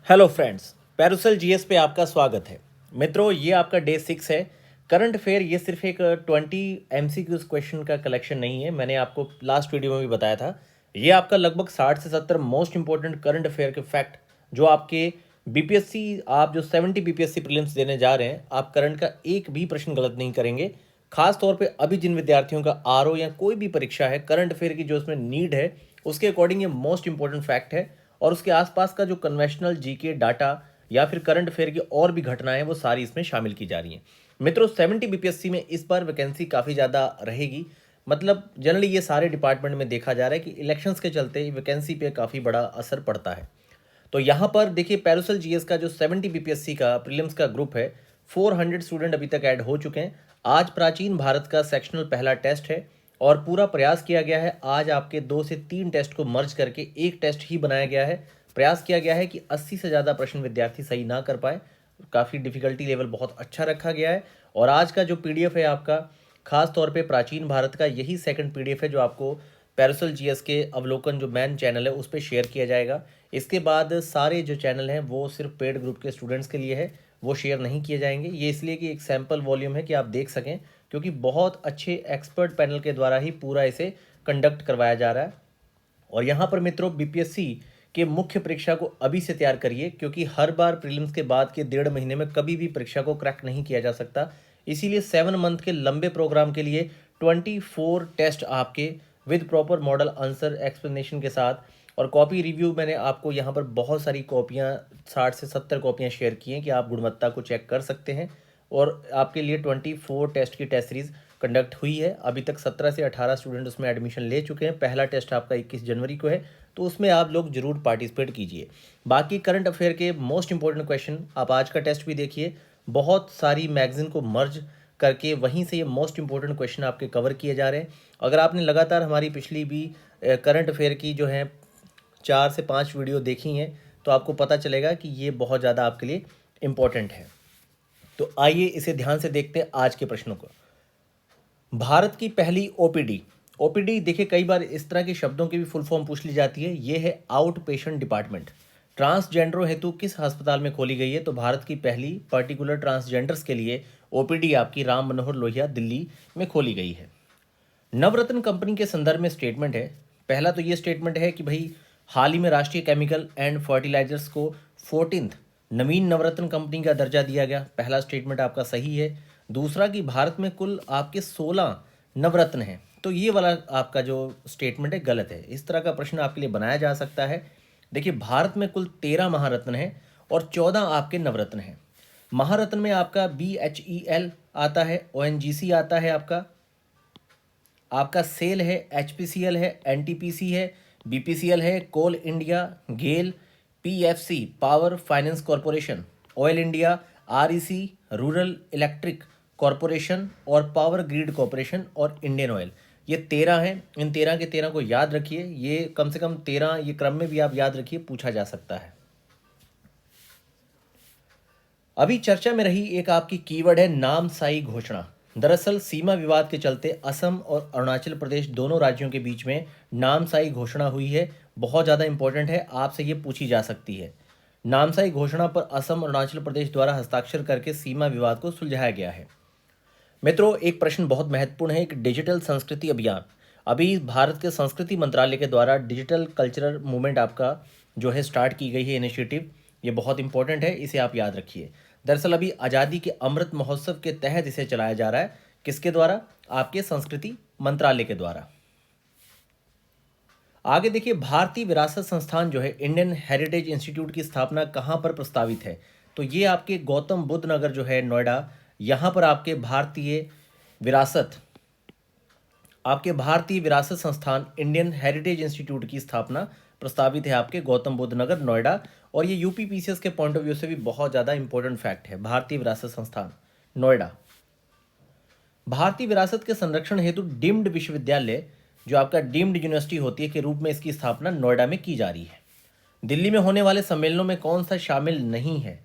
Hello friends, पैरुसल GS पे आपका स्वागत है। मित्रों, ये आपका डे 6 है। करंट अफेयर ये सिर्फ एक 20 एमसीक्यूज क्वेश्चन का कलेक्शन नहीं है। मैंने आपको लास्ट वीडियो में भी बताया था। ये आपका लगभग 60 से 70 मोस्ट इंपॉर्टेंट करंट अफेयर के फैक्ट जो आपके बीपीएससी, आप जो 70 बीपीएससी प्रीलिम्स देने जा रहे हैं, आप करंट का एक भी प्रश्न गलत नहीं करेंगे। खास तौर पे अभी जिन विद्यार्थियों का आरओ या कोई भी परीक्षा है, करंट अफेयर की जो उसमें नीड है, उसके अकॉर्डिंग ये मोस्ट इंपॉर्टेंट फैक्ट है। और उसके आसपास का जो कन्वेंशनल जीके डाटा या फिर करंट अफेयर की और भी घटनाएं, वो सारी इसमें शामिल की जा रही हैं। मित्रों, 70 बीपीएससी में इस बार वैकेंसी काफ़ी ज़्यादा रहेगी। मतलब जनरली ये सारे डिपार्टमेंट में देखा जा रहा है कि इलेक्शंस के चलते वैकेंसी पे काफ़ी बड़ा असर पड़ता है। तो यहाँ पर देखिए, पैरुसल जीएस का जो 70 बीपीएससी का प्रीलिम्स का ग्रुप है, 400 स्टूडेंट अभी तक ऐड हो चुके हैं। आज प्राचीन भारत का सेक्शनल पहला टेस्ट है और पूरा प्रयास किया गया है आज आपके 2 से 3 टेस्ट को मर्ज करके एक टेस्ट ही बनाया गया है। प्रयास किया गया है कि 80 से ज़्यादा प्रश्न विद्यार्थी सही ना कर पाए। काफ़ी डिफिकल्टी लेवल बहुत अच्छा रखा गया है। और आज का जो पीडीएफ है आपका, खास तौर पे प्राचीन भारत का यही सेकंड पीडीएफ है जो आपको पैरुसल जीएस के अवलोकन जो मेन चैनल है उस पर शेयर किया जाएगा। इसके बाद सारे जो चैनल हैं वो सिर्फ पेड ग्रुप के स्टूडेंट्स के लिए है, वो शेयर नहीं किए जाएंगे। ये इसलिए कि एक सैम्पल वॉल्यूम है कि आप देख सकें, क्योंकि बहुत अच्छे एक्सपर्ट पैनल के द्वारा ही पूरा इसे कंडक्ट करवाया जा रहा है। और यहाँ पर मित्रों, बीपीएससी के मुख्य परीक्षा को अभी से तैयार करिए, क्योंकि हर बार प्रीलिम्स के बाद के 1.5 महीने में कभी भी परीक्षा को क्रैक नहीं किया जा सकता। इसीलिए 7 मंथ के लंबे प्रोग्राम के लिए 24 टेस्ट आपके with proper model answer explanation के साथ और कॉपी रिव्यू, मैंने आपको यहाँ पर बहुत सारी कॉपियाँ, 60 से 70 कॉपियाँ शेयर की हैं कि आप गुणवत्ता को चेक कर सकते हैं। और आपके लिए 24 टेस्ट की टेस्ट सीरीज कंडक्ट हुई है। अभी तक 17 से 18 स्टूडेंट उसमें एडमिशन ले चुके हैं। पहला टेस्ट आपका 21 जनवरी को है, तो उसमें आप लोग जरूर पार्टिसिपेट कीजिए। बाकी करंट अफेयर के मोस्ट इंपॉर्टेंट क्वेश्चन आप आज का टेस्ट भी देखिए। बहुत सारी मैगजीन को मर्ज करके वहीं से ये मोस्ट इंपॉर्टेंट क्वेश्चन आपके कवर किए जा रहे हैं। अगर आपने लगातार हमारी पिछली भी करंट अफेयर की जो है 4 से 5 वीडियो देखी हैं, तो आपको पता चलेगा कि ये बहुत ज़्यादा आपके लिए इम्पोर्टेंट है। तो आइए इसे ध्यान से देखते हैं आज के प्रश्नों को। भारत की पहली ओपीडी। ओपीडी देखिए, कई बार इस तरह के शब्दों की भी फुल फॉर्म पूछ ली जाती है। ये है आउट पेशेंट डिपार्टमेंट। ट्रांसजेंडरों हेतु किस अस्पताल में खोली गई है? तो भारत की पहली पर्टिकुलर ट्रांसजेंडर्स के लिए ओपीडी आपकी राम मनोहर लोहिया, दिल्ली में खोली गई है। नवरत्न कंपनी के संदर्भ में स्टेटमेंट है। पहला तो ये स्टेटमेंट है कि भाई, हाल ही में राष्ट्रीय केमिकल एंड फर्टिलाइजर्स को 14th नवीन नवरत्न कंपनी का दर्जा दिया गया। पहला स्टेटमेंट आपका सही है। दूसरा कि भारत में कुल आपके 16 नवरत्न हैं, तो ये वाला आपका जो स्टेटमेंट है गलत है। इस तरह का प्रश्न आपके लिए बनाया जा सकता है। देखिए, भारत में कुल 13 महारत्न हैं और 14 आपके नवरत्न हैं। महारत्न में आपका BHEL आता है, ONGC आता है, आपका सेल है, HPCL है, NTPC है, BPCL है, कोल इंडिया, गेल, PFC power finance corporation, oil India, REC rural electric corporation और पावर ग्रिड कॉरपोरेशन और इंडियन ऑयल। ये 13 हैं। इन 13 के 13 को याद रखिए। ये कम से कम 13 ये क्रम में भी आप याद रखिए, पूछा जा सकता है। अभी चर्चा में रही एक आपकी कीवर्ड है नामसाई घोषणा। दरअसल सीमा विवाद के चलते असम और अरुणाचल प्रदेश दोनों राज्यों के बीच में नामसाई घोषणा हुई है। बहुत ज़्यादा इंपॉर्टेंट है, आपसे ये पूछी जा सकती है। नामसाई घोषणा पर असम और अरुणाचल प्रदेश द्वारा हस्ताक्षर करके सीमा विवाद को सुलझाया गया है। मित्रों, एक प्रश्न बहुत महत्वपूर्ण है, एक डिजिटल संस्कृति अभियान। अभी भारत के संस्कृति मंत्रालय के द्वारा डिजिटल कल्चरल मूवमेंट आपका जो है स्टार्ट की गई है इनिशिएटिव। ये बहुत इंपॉर्टेंट है, इसे आप याद रखिए। दरअसल अभी आज़ादी के अमृत महोत्सव के तहत इसे चलाया जा रहा है। किसके द्वारा? आपके संस्कृति मंत्रालय के द्वारा। आगे देखिए, भारतीय विरासत संस्थान जो है इंडियन हेरिटेज इंस्टीट्यूट की स्थापना कहाँ पर प्रस्तावित है? तो ये आपके गौतम बुद्ध नगर जो है नोएडा, यहाँ पर आपके भारतीय विरासत संस्थान इंडियन हेरिटेज इंस्टीट्यूट की स्थापना प्रस्तावित है आपके गौतम बुद्ध नगर नोएडा। और ये यूपी पीसीएस के पॉइंट ऑफ व्यू से भी बहुत ज़्यादा इंपॉर्टेंट फैक्ट है। भारतीय विरासत संस्थान नोएडा। भारतीय विरासत के संरक्षण हेतु डीम्ड विश्वविद्यालय, जो आपका डीम्ड यूनिवर्सिटी होती है, के रूप में इसकी स्थापना नोएडा में की जा रही है। दिल्ली में होने वाले सम्मेलनों में कौन सा शामिल नहीं है?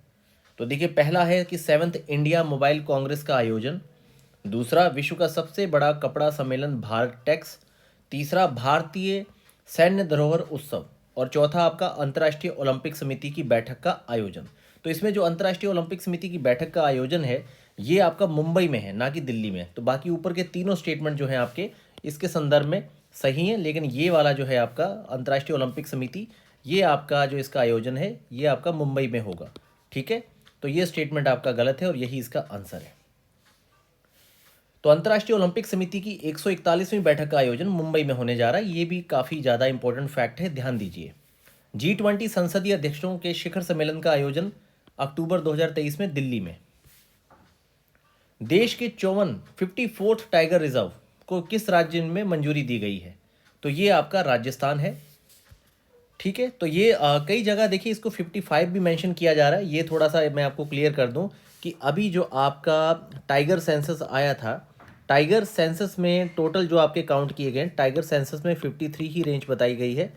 तो देखिए, पहला है कि 7th इंडिया मोबाइल कांग्रेस का आयोजन। दूसरा, विश्व का सबसे बड़ा कपड़ा सम्मेलन भारत टेक्स। तीसरा, भारतीय सैन्य धरोहर उत्सव। और चौथा आपका अंतर्राष्ट्रीय ओलंपिक समिति की बैठक का आयोजन। तो इसमें जो अंतर्राष्ट्रीय ओलंपिक समिति की बैठक का आयोजन है ये आपका मुंबई में है, ना कि दिल्ली में। तो बाकी ऊपर के तीनों स्टेटमेंट जो हैं आपके इसके संदर्भ में सही हैं, लेकिन ये वाला जो है आपका अंतर्राष्ट्रीय ओलंपिक समिति, ये आपका जो इसका आयोजन है ये आपका मुंबई में होगा। ठीक है, तो ये स्टेटमेंट आपका गलत है और यही इसका आंसर है। तो अंतर्राष्ट्रीय ओलंपिक समिति की 141वीं बैठक का आयोजन मुंबई में होने जा रहा है। ये भी काफ़ी ज़्यादा इंपॉर्टेंट फैक्ट है, ध्यान दीजिए। G20 संसदीय अध्यक्षों के शिखर सम्मेलन का आयोजन अक्टूबर 2023 में दिल्ली में। देश के 54th टाइगर रिजर्व को किस राज्य में मंजूरी दी गई है? तो ये आपका राजस्थान है। ठीक है, तो ये कई जगह देखिए इसको 55 भी मेंशन किया जा रहा है। ये थोड़ा सा मैं आपको क्लियर कर दूं कि अभी जो आपका टाइगर सेंसस आया था, टाइगर सेंसस में टोटल जो आपके काउंट किए गए, टाइगर सेंसस में 53 ही रेंज बताई गई है।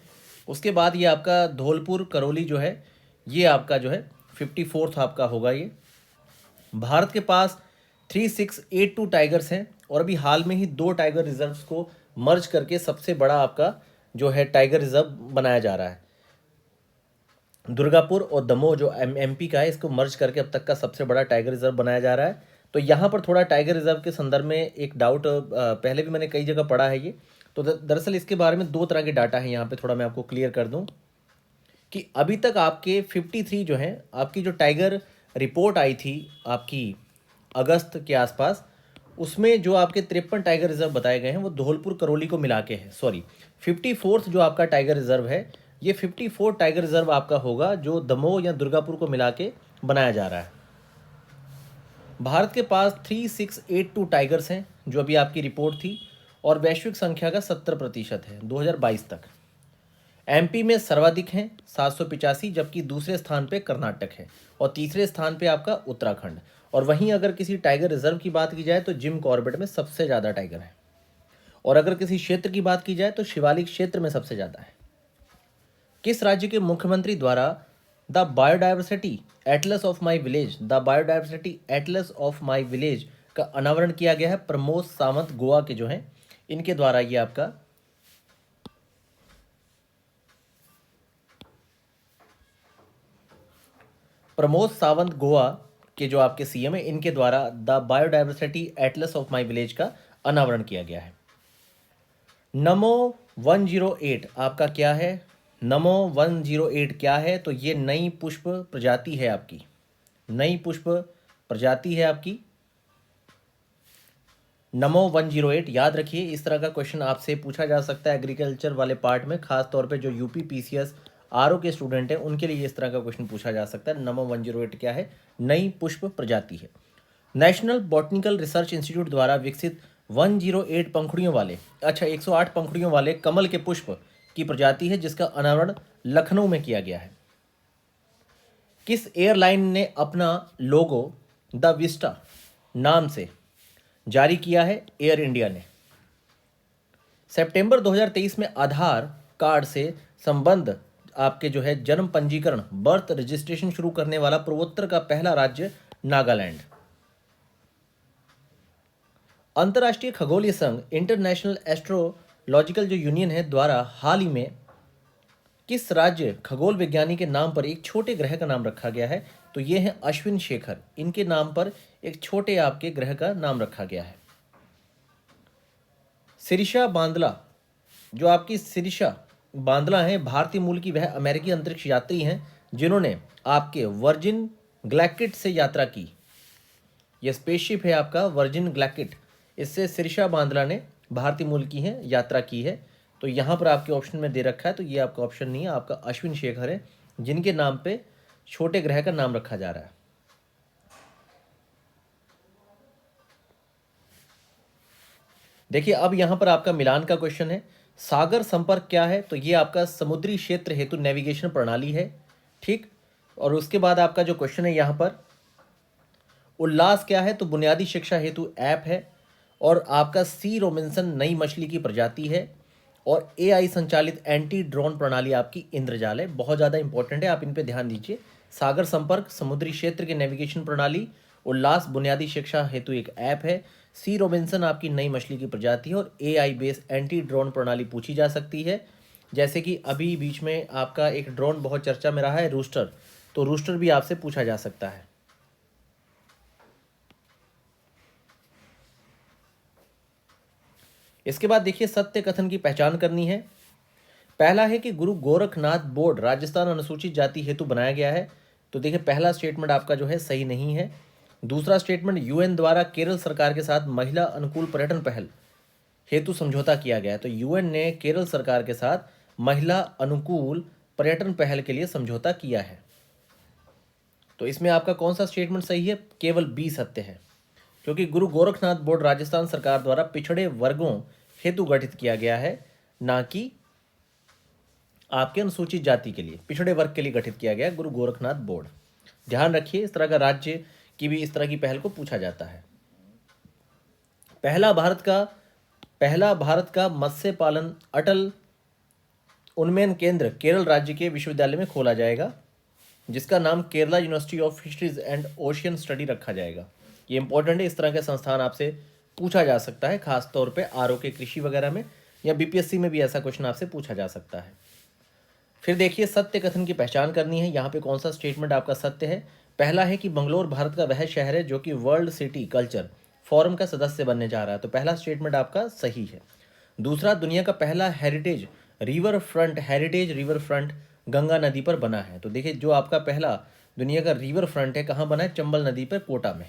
उसके बाद ये आपका धौलपुर करौली जो है ये आपका जो है 54th आपका होगा। ये भारत के पास 3682 टाइगर्स हैं और अभी हाल में ही 2 टाइगर रिजर्व्स को मर्ज करके सबसे बड़ा आपका जो है टाइगर रिजर्व बनाया जा रहा है। दुर्गापुर और दमोह जो एमपी का है, इसको मर्ज करके अब तक का सबसे बड़ा टाइगर रिजर्व बनाया जा रहा है। तो यहाँ पर थोड़ा टाइगर रिजर्व के संदर्भ में एक डाउट पहले भी मैंने कई जगह पढ़ा है ये। तो दरअसल इसके बारे में 2 तरह के डाटा है, यहाँ पे थोड़ा मैं आपको क्लियर कर दूँ कि अभी तक आपके 53 जो हैं आपकी जो टाइगर रिपोर्ट आई थी आपकी अगस्त के आसपास, उसमें जो आपके 53 टाइगर रिजर्व बताए गए हैं वो धौलपुर करौली को मिला के है। सॉरी, 54th जो आपका टाइगर रिजर्व है ये 54 टाइगर रिजर्व आपका होगा जो दमोह या दुर्गापुर को मिला के बनाया जा रहा है। भारत के पास 3682 टाइगर्स हैं जो अभी आपकी रिपोर्ट थी और वैश्विक संख्या का 70% है 2022 तक। एमपी में सर्वाधिक हैं 785, जबकि दूसरे स्थान पे कर्नाटक है और तीसरे स्थान पे आपका उत्तराखंड। और वहीं अगर किसी टाइगर रिजर्व की बात की जाए तो जिम कॉर्बेट में सबसे ज़्यादा टाइगर है, और अगर किसी क्षेत्र की बात की जाए तो शिवालिक क्षेत्र में सबसे ज़्यादा है। किस राज्य के मुख्यमंत्री द्वारा the biodiversity Atlas of my village का अनावरण किया गया है? प्रमोद सावंत गोवा के जो हैं इनके द्वारा ये आपका प्रमोद सावंत गोवा के जो आपके सीएम है इनके द्वारा the biodiversity Atlas of my village का अनावरण किया गया है। नमो 108 आपका क्या है? नमो 108 क्या है? तो ये नई पुष्प प्रजाति है आपकी, नई पुष्प प्रजाति है आपकी नमो 108। याद रखिए इस तरह का क्वेश्चन आपसे पूछा जा सकता है एग्रीकल्चर वाले पार्ट में, खास तौर पे जो यूपी पीसीएस आरओ के स्टूडेंट हैं उनके लिए इस तरह का क्वेश्चन पूछा जा सकता है। नमो 108 क्या है? नई पुष्प प्रजाति है। नेशनल बॉटनिकल रिसर्च इंस्टीट्यूट द्वारा विकसित 108 पंखुड़ियों वाले 108 पंखुड़ियों वाले कमल के पुष्प की प्रजाति है जिसका अनावरण लखनऊ में किया गया है। किस एयरलाइन ने अपना लोगो द विस्टा नाम से जारी किया है? एयर इंडिया ने। सितंबर 2023 में आधार कार्ड से संबंध आपके जो है जन्म पंजीकरण बर्थ रजिस्ट्रेशन शुरू करने वाला पूर्वोत्तर का पहला राज्य नागालैंड। अंतर्राष्ट्रीय खगोलीय संघ इंटरनेशनल एस्ट्रोलॉजिकल जो यूनियन है द्वारा हाल ही में किस राज्य खगोल विज्ञानी के नाम पर एक छोटे ग्रह का नाम रखा गया है? तो ये है अश्विन शेखर, इनके नाम पर एक छोटे आपके ग्रह का नाम रखा गया है। सिरिशा बांदला जो आपकी सिरिशा बांदला है भारतीय मूल की, वह अमेरिकी अंतरिक्ष यात्री हैं जिन्होंने आपके वर्जिन ग्लैकिट से यात्रा की। यह स्पेसशिप है आपका वर्जिन ग्लैकिट, इससे सिरिशा बांदला ने भारतीय मूल की हैं यात्रा की है। तो यहाँ पर आपके ऑप्शन में दे रखा है, तो ये आपका ऑप्शन नहीं है, आपका अश्विन शेखर है जिनके नाम पे छोटे ग्रह का नाम रखा जा रहा है। देखिए अब यहां पर आपका मिलान का क्वेश्चन है। सागर संपर्क क्या है? तो ये आपका समुद्री क्षेत्र हेतु नेविगेशन प्रणाली है। ठीक, और उसके बाद आपका जो क्वेश्चन है यहां पर उल्लास क्या है? तो बुनियादी शिक्षा हेतु ऐप है। और आपका सी रोबिन्सन नई मछली की प्रजाति है। और एआई संचालित एंटी ड्रोन प्रणाली आपकी इंद्रजाल है। बहुत ज़्यादा इंपॉर्टेंट है, आप इन पे ध्यान दीजिए। सागर संपर्क समुद्री क्षेत्र की नेविगेशन प्रणाली, उल्लास बुनियादी शिक्षा हेतु एक ऐप है, सी रोबिन्सन आपकी नई मछली की प्रजाति है और एआई बेस्ड एंटी ड्रोन प्रणाली पूछी जा सकती है। जैसे कि अभी बीच में आपका एक ड्रोन बहुत चर्चा में रहा है, रूस्टर, तो रूस्टर भी आपसे पूछा जा सकता है। इसके बाद देखिए सत्य कथन की पहचान करनी है। पहला है कि गुरु गोरखनाथ बोर्ड राजस्थान अनुसूचित जाति हेतु बनाया गया है, तो देखिए पहला स्टेटमेंट आपका जो है सही नहीं है। दूसरा स्टेटमेंट यूएन द्वारा केरल सरकार के साथ महिला अनुकूल पर्यटन पहल हेतु समझौता किया गया है, तो यूएन ने केरल सरकार के साथ महिला अनुकूल पर्यटन पहल के लिए समझौता किया है। तो इसमें आपका कौन सा स्टेटमेंट सही है? केवल बी सत्य है, क्योंकि गुरु गोरखनाथ बोर्ड राजस्थान सरकार द्वारा पिछड़े वर्गों हेतु गठित किया गया है, ना कि आपके अनुसूचित जाति के लिए, पिछड़े वर्ग के लिए गठित किया गया गुरु गोरखनाथ बोर्ड। ध्यान रखिए, इस तरह का राज्य की भी इस तरह की पहल को पूछा जाता है। पहला भारत का मत्स्य पालन अटल उन्नयन केंद्र केरल राज्य के विश्वविद्यालय में खोला जाएगा, जिसका नाम Kerala university of fisheries and ocean study रखा जाएगा। ये इंपॉर्टेंट है, इस तरह के संस्थान आपसे पूछा जा सकता है, खासतौर पे आरओ के कृषि वगैरह में, या बीपीएससी में भी ऐसा क्वेश्चन आपसे पूछा जा सकता है। फिर देखिए सत्य कथन की पहचान करनी है, यहाँ पे कौन सा स्टेटमेंट आपका सत्य है। पहला है कि बंगलोर भारत का वह शहर है जो कि वर्ल्ड सिटी कल्चर फोरम का सदस्य बनने जा रहा है, तो पहला स्टेटमेंट आपका सही है। दूसरा, दुनिया का पहला हेरिटेज रिवर फ्रंट गंगा नदी पर बना है, तो देखिए जो आपका पहला दुनिया का रिवर फ्रंट है कहाँ बना है? चंबल नदी पर, कोटा में।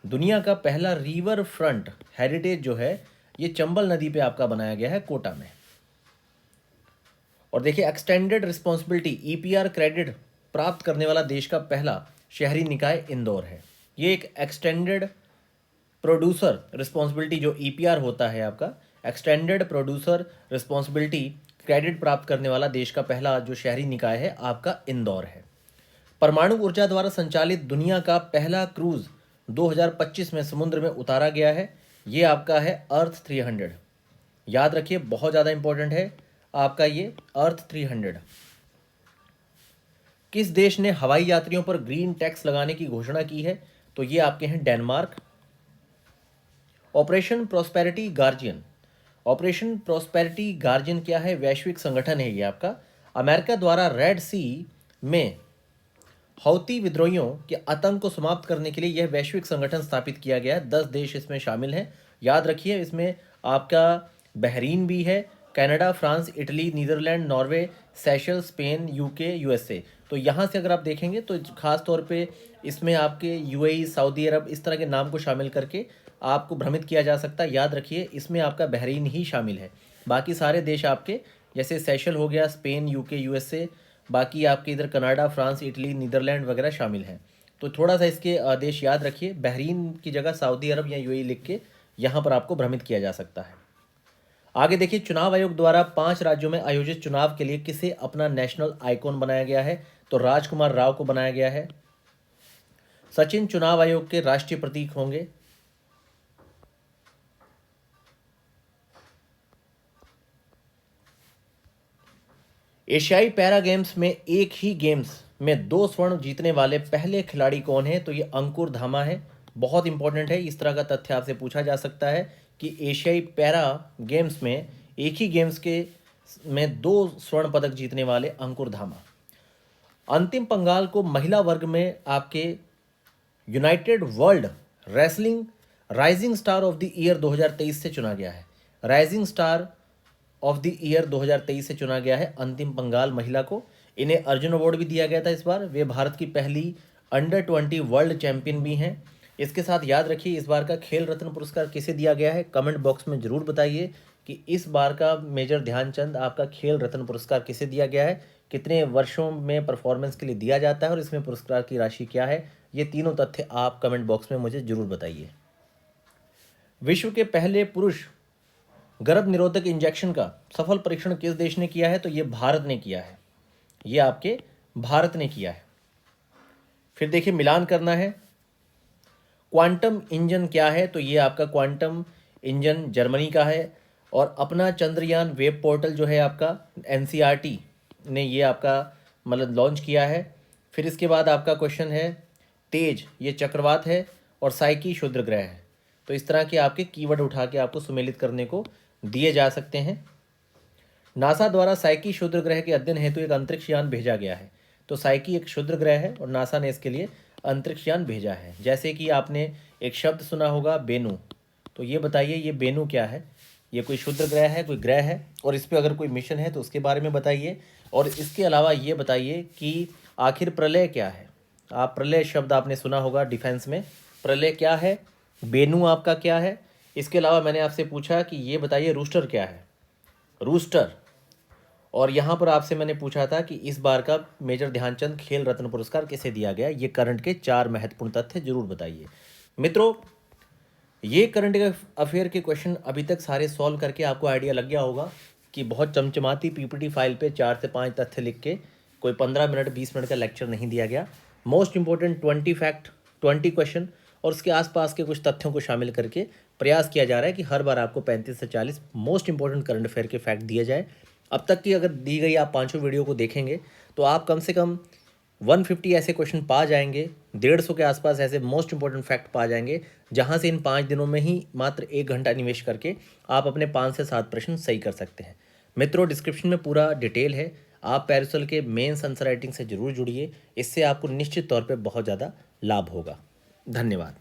दुनिया का पहला रिवर फ्रंट हेरिटेज जो है ये चंबल नदी पे आपका बनाया गया है, कोटा में। और देखिए एक्सटेंडेड रिस्पॉन्सिबिलिटी ईपीआर क्रेडिट प्राप्त करने वाला देश का पहला शहरी निकाय इंदौर है। ये एक एक्सटेंडेड प्रोड्यूसर रिस्पॉन्सिबिलिटी जो ईपीआर होता है आपका, एक्सटेंडेड प्रोड्यूसर रिस्पॉन्सिबिलिटी क्रेडिट प्राप्त करने वाला देश का पहला जो शहरी निकाय है आपका इंदौर है। परमाणु ऊर्जा द्वारा संचालित दुनिया का पहला क्रूज 2025 में समुद्र में उतारा गया है, ये आपका है अर्थ 300। याद रखिए, बहुत ज़्यादा इंपॉर्टेंट है आपका ये अर्थ 300। किस देश ने हवाई यात्रियों पर ग्रीन टैक्स लगाने की घोषणा की है? तो ये आपके हैं Denmark. Operation prosperity guardian, operation prosperity guardian क्या है? वैश्विक संगठन है ये आपका। अमेरिका द्वारा रेड सी में हौती विद्रोहियों के आतंक को समाप्त करने के लिए यह वैश्विक संगठन स्थापित किया गया है। 10 देश इसमें शामिल हैं। याद रखिए, इसमें आपका बहरीन भी है, Canada, France, Italy, Netherlands, Norway, Seychelles, Spain, UK, USA. तो यहाँ से अगर आप देखेंगे तो खास तौर पे इसमें आपके यूएई, सऊदी अरब, इस तरह के नाम को शामिल करके आपको भ्रमित किया जा सकता है। याद रखिए, इसमें आपका बहरीन ही शामिल है। बाकी सारे देश आपके, जैसे सेशल हो गया, स्पेन, यूके, यूएसए, बाकी आपके इधर कनाडा, फ्रांस, इटली, नीदरलैंड वगैरह शामिल हैं। तो थोड़ा सा इसके देश याद रखिए, बहरीन की जगह सऊदी अरब या यूएई लिख के यहाँ पर आपको भ्रमित किया जा सकता है। आगे देखिए, चुनाव आयोग द्वारा 5 राज्यों में आयोजित चुनाव के लिए किसे अपना नेशनल आइकॉन बनाया गया है? तो राजकुमार राव को बनाया गया है। सचिन चुनाव आयोग के राष्ट्रीय प्रतीक होंगे। एशियाई पैरा गेम्स में एक ही गेम्स में 2 स्वर्ण जीतने वाले पहले खिलाड़ी कौन है? तो ये अंकुर धामा है। बहुत इंपॉर्टेंट है, इस तरह का तथ्य आपसे पूछा जा सकता है कि एशियाई पैरा गेम्स में एक ही गेम्स के में 2 स्वर्ण पदक जीतने वाले अंकुर धामा। अंतिम पंगाल को महिला वर्ग में आपके United world wrestling rising star of the year 2023 से चुना गया है। Rising star of the year 2023 से चुना गया है अंतिम पंगाल महिला को। इन्हें अर्जुन अवार्ड भी दिया गया था इस बार। वे भारत की पहली अंडर 20 वर्ल्ड चैंपियन भी हैं। इसके साथ याद रखिए, इस बार का खेल रत्न पुरस्कार किसे दिया गया है? कमेंट बॉक्स में जरूर बताइए कि इस बार का मेजर ध्यानचंद आपका खेल रत्न पुरस्कार किसे दिया गया है, कितने वर्षों में परफॉर्मेंस के लिए दिया जाता है और इसमें पुरस्कार की राशि क्या है। ये तीनों तथ्य आप कमेंट बॉक्स में मुझे जरूर बताइए। विश्व के पहले पुरुष गर्भ निरोधक इंजेक्शन का सफल परीक्षण किस देश ने किया है? तो ये भारत ने किया है। ये आपके भारत ने किया है। फिर देखिए, मिलान करना है। क्वांटम इंजन क्या है? तो ये आपका क्वांटम इंजन जर्मनी का है। और अपना चंद्रयान वेब पोर्टल जो है आपका एनसीईआरटी ने ये आपका मतलब लॉन्च किया है। फिर इसके बाद आपका क्वेश्चन है तेज, ये चक्रवात है, और साइकी क्षुद्र ग्रह है। तो इस तरह के आपके कीवर्ड उठा के आपको सुमेलित करने को दिए जा सकते हैं। नासा द्वारा साइकी क्षुद्र ग्रह के अध्ययन हेतु एक अंतरिक्ष यान भेजा गया है। तो साइकी एक क्षुद्र ग्रह है और नासा ने इसके लिए अंतरिक्ष यान भेजा है। जैसे कि आपने एक शब्द सुना होगा बेनू, तो ये बताइए ये बेनू क्या है? ये कोई क्षुद्र ग्रह है, कोई ग्रह है, और इस पर अगर कोई मिशन है तो उसके बारे में बताइए। और इसके अलावा ये बताइए कि आखिर प्रलय क्या है? आप प्रलय शब्द आपने सुना होगा डिफेंस में, प्रलय क्या है, बेनू आपका क्या है? इसके अलावा मैंने आपसे पूछा कि ये बताइए रूस्टर क्या है, रूस्टर। और यहाँ पर आपसे मैंने पूछा था कि इस बार का मेजर ध्यानचंद खेल रत्न पुरस्कार किसे दिया गया। ये करंट के 4 महत्वपूर्ण तथ्य जरूर बताइए। मित्रों, ये करंट अफेयर के क्वेश्चन अभी तक सारे सॉल्व करके आपको आइडिया लग गया होगा कि बहुत चमचमाती पीपीटी फाइल पे 4 से 5 तथ्य लिख के कोई 15 मिनट 20 मिनट का लेक्चर नहीं दिया गया। मोस्ट इंपॉर्टेंट 20 फैक्ट 20 क्वेश्चन और उसके आसपास के कुछ तथ्यों को शामिल करके प्रयास किया जा रहा है कि हर बार आपको 35 से 40 मोस्ट इंपॉर्टेंट करंट अफेयर के फैक्ट दिए जाए। अब तक की अगर दी गई आप पाँचों वीडियो को देखेंगे तो आप कम से कम 150 ऐसे क्वेश्चन पा जाएंगे, 150 के आसपास ऐसे मोस्ट इंपॉर्टेंट फैक्ट पा जाएंगे, जहां से इन 5 दिनों में ही मात्र 1 घंटा निवेश करके आप अपने 5 से 7 प्रश्न सही कर सकते हैं। मित्रों, डिस्क्रिप्शन में पूरा डिटेल है। आप पैरासोल के मेंस आंसर राइटिंग से जरूर जुड़िए, इससे आपको निश्चित तौर पर बहुत ज़्यादा लाभ होगा। धन्यवाद।